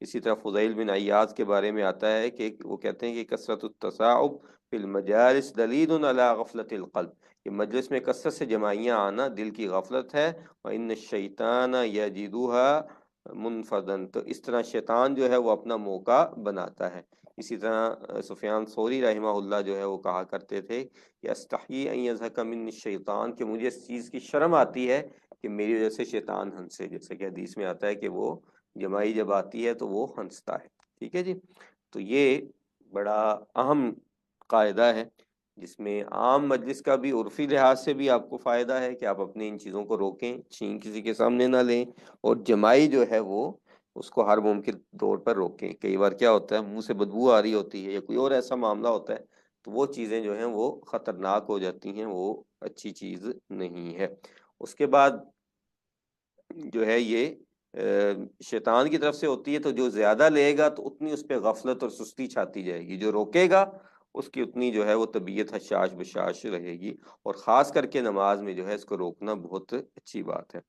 اسی طرح فضیل بن عیاض کے بارے میں آتا ہے کہ وہ کہتے ہیں کہ کثرت التصاعب فی المجالس دلیل علی غفلت القلب، کہ مجلس میں کثرت سے جماعیاں آنا دل کی غفلت ہے، وان الشیطان یجدها منفردن، تو اس طرح شیطان جو ہے وہ اپنا موقع بناتا ہے۔ اسی طرح سفیان ثوری رحمہ اللہ جو ہے وہ کہا کرتے تھے کہ استحیی ان یضحک منی الشیطان، کہ مجھے اس چیز کی شرم آتی ہے کہ میری وجہ سے شیطان ہنسے، جیسے کہ حدیث میں آتا ہے کہ وہ جمائی جب آتی ہے تو وہ ہنستا ہے۔ ٹھیک ہے جی، تو یہ بڑا اہم قاعدہ ہے جس میں عام مجلس کا بھی عرفی لحاظ سے بھی آپ کو فائدہ ہے کہ آپ اپنے ان چیزوں کو روکیں، چھین کسی کے سامنے نہ لیں، اور جمائی جو ہے وہ اس کو ہر ممکن طور پر روکیں۔ کئی بار کیا ہوتا ہے منہ سے بدبو آ رہی ہوتی ہے یا کوئی اور ایسا معاملہ ہوتا ہے، تو وہ چیزیں جو ہیں وہ خطرناک ہو جاتی ہیں، وہ اچھی چیز نہیں ہے۔ اس کے بعد جو ہے یہ شیطان کی طرف سے ہوتی ہے، تو جو زیادہ لے گا تو اتنی اس پہ غفلت اور سستی چھاتی جائے گی، جو روکے گا اس کی اتنی جو ہے وہ طبیعت حشاش بشاش رہے گی، اور خاص کر کے نماز میں جو ہے اس کو روکنا بہت اچھی بات ہے۔